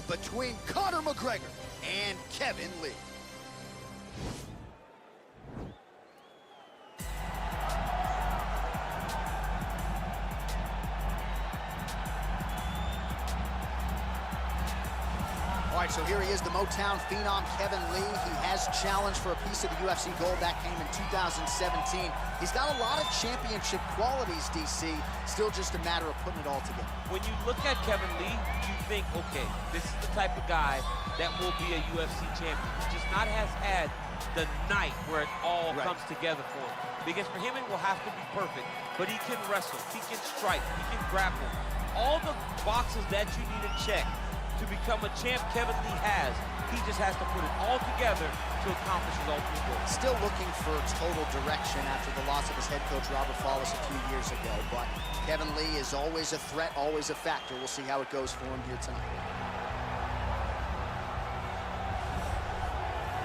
between Conor McGregor and Kevin Lee. All right, so here he is, the Motown phenom, Kevin Lee. He has challenged for a piece of the UFC gold that came in 2017. He's got a lot of championship qualities, DC. Still just a matter of putting it all together. When you look at Kevin Lee, you think, okay, this is the type of guy that will be a UFC champion. He just not has had the night where it all comes together for him. Because for him, it will have to be perfect. But he can wrestle, he can strike, he can grapple. All the boxes that you need to check to become a champ, Kevin Lee has. He just has to put it all together to accomplish his ultimate goal. Still looking for total direction after the loss of his head coach, Robert Follis, a few years ago. But Kevin Lee is always a threat, always a factor. We'll see how it goes for him here tonight.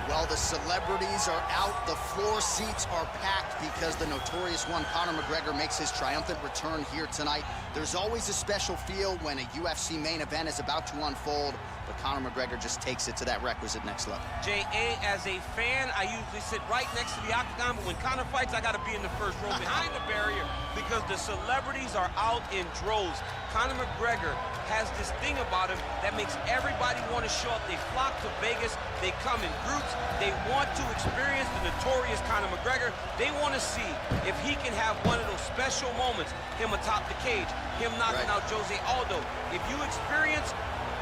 Well, the celebrities are out, the floor seats are packed because the notorious one, Conor McGregor, makes his triumphant return here tonight. There's always a special feel when a UFC main event is about to unfold, but Conor McGregor just takes it to that requisite next level. J.A., as a fan, I usually sit right next to the octagon, but when Conor fights, I got to be in the first row behind the barrier because the celebrities are out in droves. Conor McGregor has this thing about him that makes everybody want to show up. They flock to Vegas. They come in groups. They want to experience the notorious Conor McGregor. They want to see if he can have one of those special moments, him atop the cage, him knocking out Jose Aldo. If you experience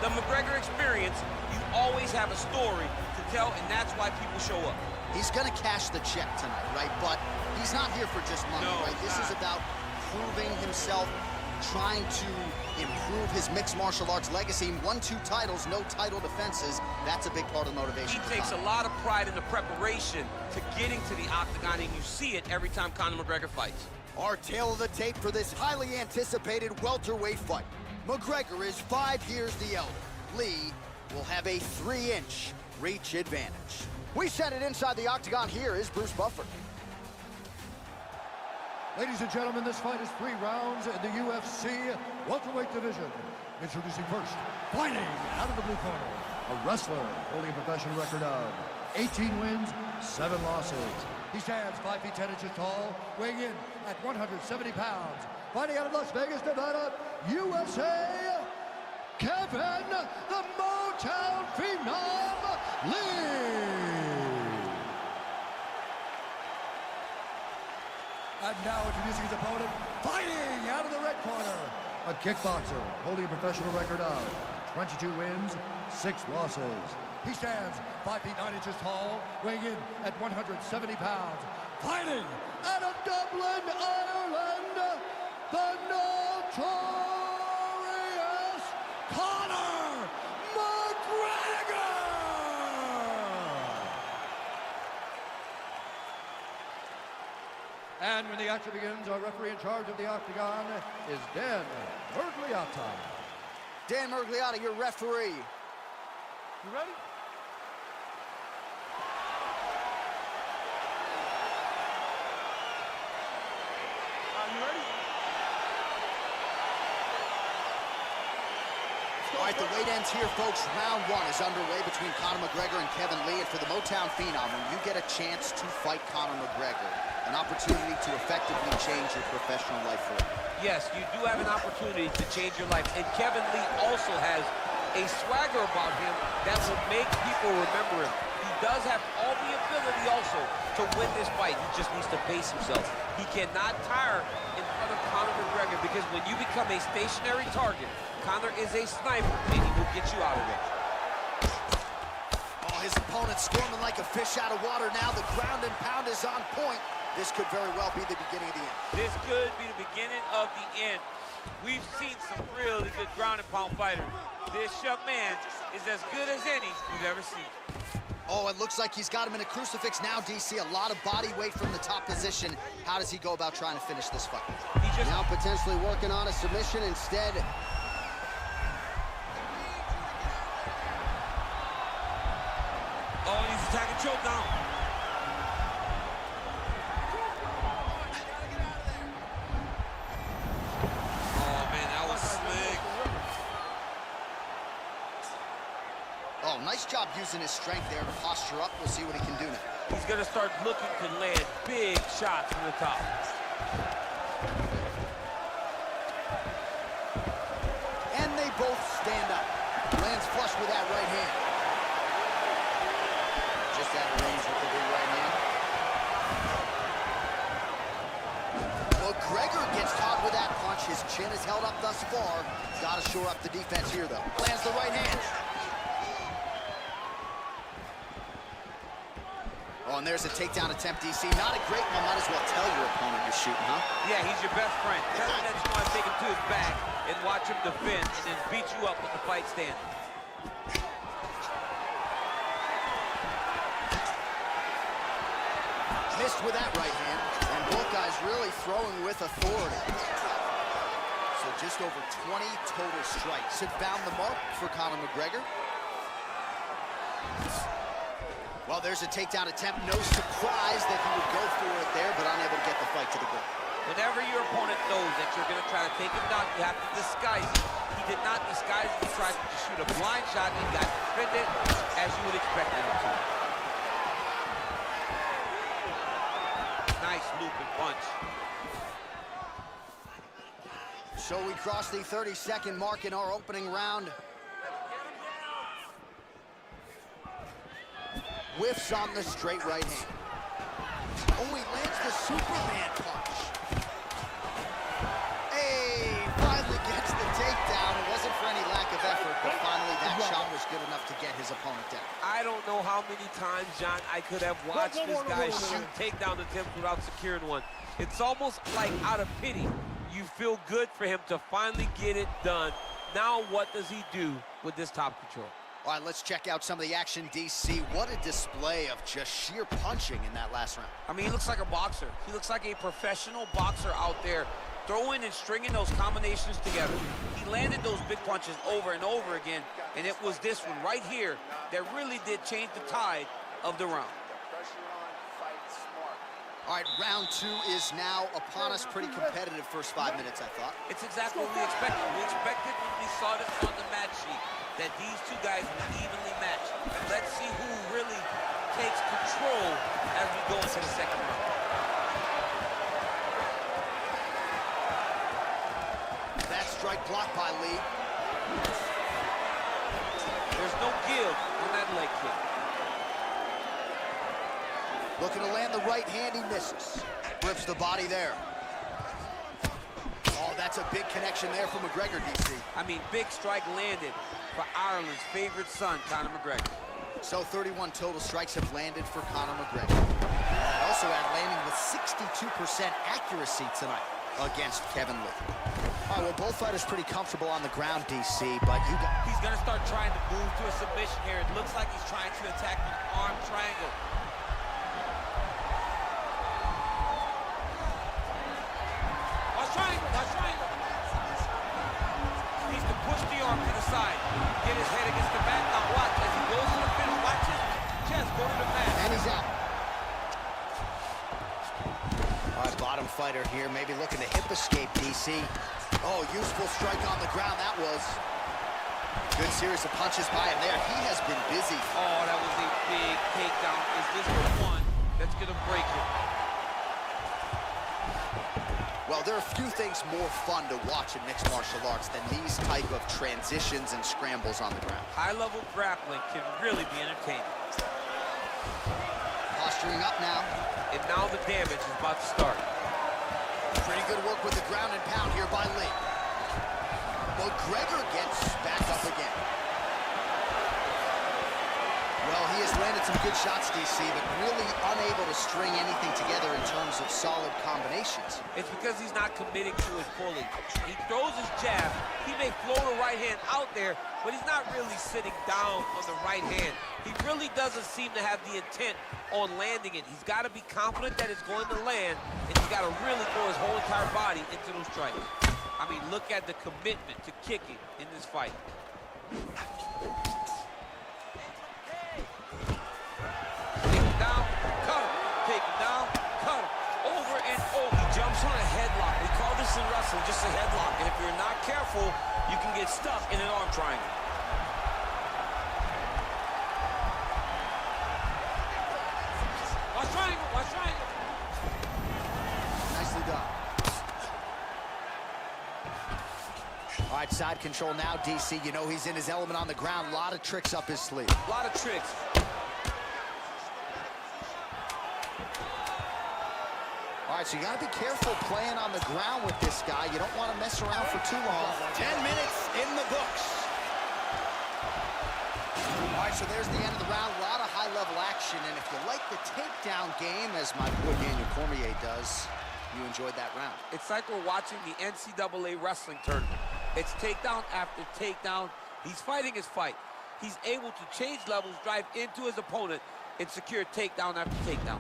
the McGregor experience, you always have a story to tell, and that's why people show up. He's going to cash the check tonight, right? But he's not here for just money, right? This is about proving himself, trying to improve his mixed martial arts legacy. 1-2 titles, no title defenses. That's a big part of the motivation. He takes a lot of pride in the preparation to getting to the octagon, and you see it every time Conor McGregor fights. Our tale of the tape for this highly anticipated welterweight fight. McGregor is 5 years the elder. Lee will have a 3-inch reach advantage. We set it inside the octagon. Here is Bruce Buffer. Ladies and gentlemen, this fight is 3 rounds in the UFC welterweight division. Introducing first, fighting out of the blue corner, a wrestler holding a professional record of 18 wins, 7 losses. He stands 5 feet 10 inches tall, weighing in at 170 pounds. Fighting out of Las Vegas, Nevada, USA, Kevin the Motown Phenom Lee. And now introducing his opponent, fighting out of the red corner, a kickboxer holding a professional record of 22 wins, 6 losses. He stands 5 feet 9 inches tall, weighing in at 170 pounds. Fighting out of Dublin, Ireland, the notorious Conor McGregor! And when the action begins, our referee in charge of the octagon is Dan Murgliata. Dan Murgliata, your referee. You ready? You ready? All right, the weight ends here, folks. Round 1 is underway between Conor McGregor and Kevin Lee. And for the Motown Phenom, when you get a chance to fight Conor McGregor, an opportunity to effectively change your professional life forever. Yes, you do have an opportunity to change your life. And Kevin Lee also has a swagger about him that will make people remember him. He does have all the ability also to win this fight. He just needs to pace himself. He cannot tire in front of Conor McGregor because when you become a stationary target, Conor is a sniper and he will get you out of there. Oh, his opponent squirming like a fish out of water now. The ground and pound is on point. This could very well be the beginning of the end. This could be the beginning of the end. We've seen some really good ground and pound fighters. This young man is as good as any we've ever seen. Oh, it looks like he's got him in a crucifix now, DC. A lot of body weight from the top position. How does he go about trying to finish this fight? Now potentially working on a submission instead. Oh, he's attacking choke down. Oh, man, that was slick. Oh, nice job using his strength there to posture up. We'll see what he can do now. He's going to start looking to land big shots from the top. And they both stand up. Lands flush with that right hand. Just out of range with the big right hand. Mcgregor gets caught with that punch. His chin is held up thus far. Got to shore up the defense here, though. Lands the right hand. Oh, and there's a takedown attempt, DC. Not a great one. Might as well tell your opponent you're shooting, huh? Yeah, he's your best friend. Tell him that you want to take him to his back and watch him defend and then beat you up with the fight stand. Missed with that right hand. And both guys really throwing with authority. So just over 20 total strikes have found the mark for Conor McGregor. Well, there's a takedown attempt. No surprise that he would go for it there, but unable to get the fight to the ground. Whenever your opponent knows that you're going to try to take him down, you have to disguise it. He did not disguise it. He tried to shoot a blind shot and got defended as you would expect him to. Nice looping punch. So we cross the 30-second mark in our opening round. Whiffs on the straight right hand. Oh, he lands the Superman punch. Hey, finally gets the takedown. It wasn't for any lack of effort, but finally that shot was good enough to get his opponent down. I don't know how many times, John, I could have watched this guy shoot takedown attempts without securing one. It's almost like out of pity. You feel good for him to finally get it done. Now what does he do with this top control? All right, let's check out some of the action, DC. What a display of just sheer punching in that last round. I mean, he looks like a boxer. He looks like a professional boxer out there, throwing and stringing those combinations together. He landed those big punches over and over again, and it was this one right here that really did change the tide of the round. All right, round two is now upon us. Pretty competitive first 5 minutes, I thought. It's exactly what we expected. We expected when we saw this on the match sheet that these two guys would evenly match. Let's see who really takes control as we go into the second round. That strike blocked by Lee. There's no give on that leg kick. Looking to land the right hand, he misses. Rips the body there. Oh, that's a big connection there from McGregor, DC. I mean, big strike landed for Ireland's favorite son, Conor McGregor. So 31 total strikes have landed for Conor McGregor. Also at landing with 62% accuracy tonight against Kevin Lee. All right, well, both fighters pretty comfortable on the ground, DC, but you got... He's going to start trying to move to a submission here. It looks like he's trying to attack an arm triangle. Needs to push the arm to the side. Get his head against the back. Now watch as he goes to the finish. Watch his chest go to the mat. And he's out. All right, bottom fighter here, maybe looking to hip escape, DC. Oh, useful strike on the ground, that was. Good series of punches by him there. He has been busy. Oh, that was a big takedown. Is this the one that's going to break him? Well, there are few things more fun to watch in mixed martial arts than these type of transitions and scrambles on the ground. High-level grappling can really be entertaining. Posturing up now. And now the damage is about to start. Pretty good work with the ground and pound here by Lee. McGregor gets back up again. Well, he has landed some good shots, DC, but really unable to string anything together in terms of solid combinations. It's because he's not committing to it fully. He throws his jab. He may float a right hand out there, but he's not really sitting down on the right hand. He really doesn't seem to have the intent on landing it. He's got to be confident that it's going to land, and he's got to really throw his whole entire body into those strikes. I mean, look at the commitment to kicking in this fight. In wrestling, just a headlock, and if you're not careful, you can get stuck in an arm triangle. All right, side control now, DC. You know he's in his element on the ground. A lot of tricks up his sleeve. A lot of tricks. All right, so you got to be careful playing on the ground with this guy. You don't want to mess around for too long. 10 minutes in the books. All right, so there's the end of the round. A lot of high-level action, and if you like the takedown game, as my boy Daniel Cormier does, you enjoyed that round. It's like we're watching the NCAA wrestling tournament. It's takedown after takedown. He's fighting his fight. He's able to change levels, drive into his opponent, and secure takedown after takedown.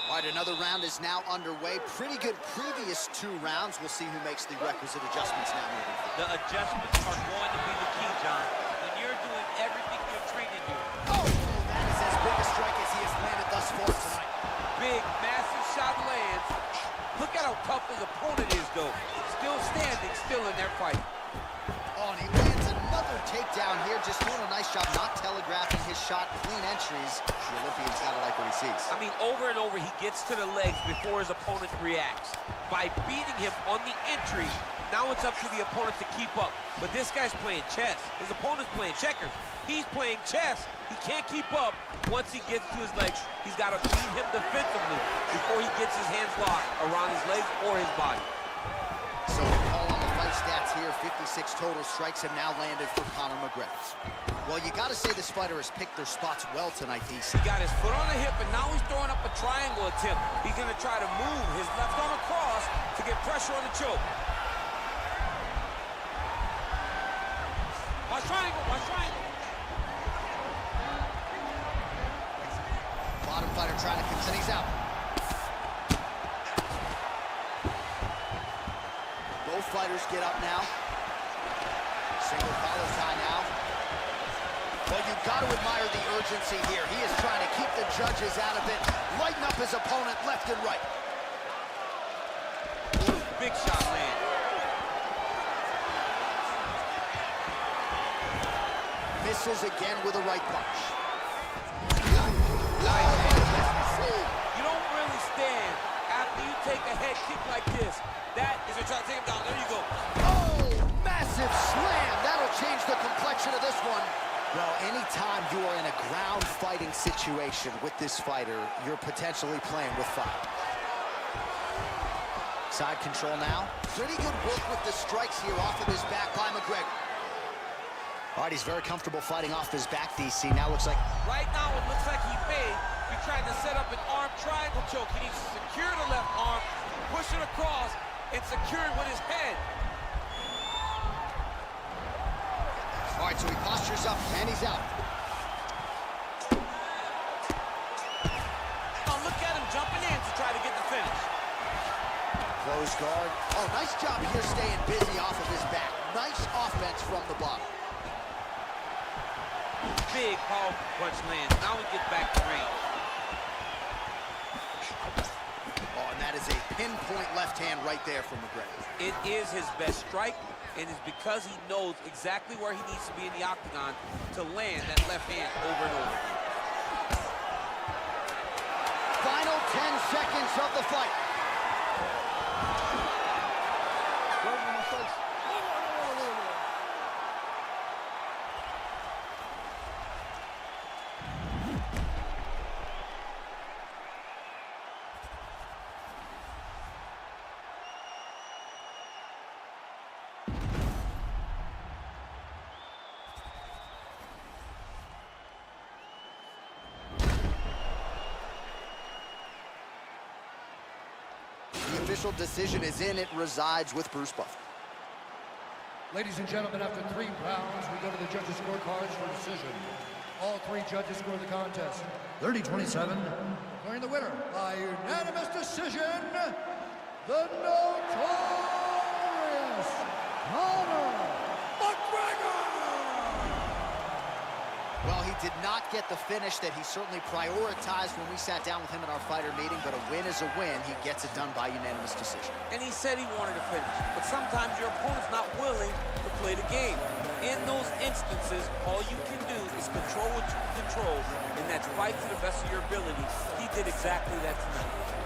All right, another round is now underway. Pretty good previous 2 rounds. We'll see who makes the requisite adjustments now moving forward. The adjustments are going to be the key, John. When you're doing everything you're trained to do. Oh, that is as big a strike as he has landed thus far tonight. Big, massive shot lands. Look at how tough his opponent is, though. Still standing, still in their fight. Oh, and he lands another takedown here. Just doing a nice job not telegraphing his shot. Clean entries. The Olympian's got to like what he sees. I mean, over and over, he gets to the legs before his opponent reacts. By beating him on the entry, now it's up to the opponent to keep up. But this guy's playing chess. His opponent's playing checkers. He's playing chess. He can't keep up. Once he gets to his legs, he's got to beat him defensively before he gets his hands locked around his legs or his body. So we call on the fight stats here. 56 total strikes have now landed for Conor McGregor. Well, you got to say this fighter has picked their spots well tonight, DC. He got his foot on the hip, and now he's throwing up a triangle attempt. He's going to try to move his left arm across to get pressure on the choke. Watch triangle, watch triangle. Bottom fighter trying to contend. He's out. Both fighters get up now. Single collar tie now. Well, you've got to admire the urgency here. He is trying to keep the judges out of it, lighten up his opponent left and right. Big shot land. Misses again with a right punch. You don't really stand after you take a head kick like this. That is a try to take him down. There you go. Oh, massive slam. That'll change the complexion of this one. Well, anytime you are in a ground fighting situation with this fighter, you're potentially playing with fire. Side control now. Pretty good work with the strikes here off of his back by McGregor. All right, he's very comfortable fighting off his back, DC. Now looks like... Right now, it looks like he may be trying to set up an arm triangle choke. He needs to secure the left arm, push it across, and secure it with his head. All right, so he postures up, and he's out. Now look at him jumping in to try to get the finish. Close guard. Oh, nice job here staying busy off of his back. Nice offense from the bottom. Big, powerful punch lands. Now he gets back to range. Oh, and that is a pinpoint left hand right there from McGregor. It is his best strike, and it's because he knows exactly where he needs to be in the octagon to land that left hand over and over again. Final 10 seconds of the fight. The official decision is in. It resides with Bruce Buffer. Ladies and gentlemen, after 3 rounds, we go to the judges' scorecards for decision. All 3 judges scored the contest 30-27. Declaring the winner by unanimous decision, the notorious Conor McGregor! Well, he did not get the finish that he certainly prioritized when we sat down with him at our fighter meeting, but a win is a win. He gets it done by unanimous decision. And he said he wanted to finish, but sometimes your opponent's not willing to play the game. in those instances, all you can do is control what you can control, and that's fight to the best of your ability. He did exactly that tonight.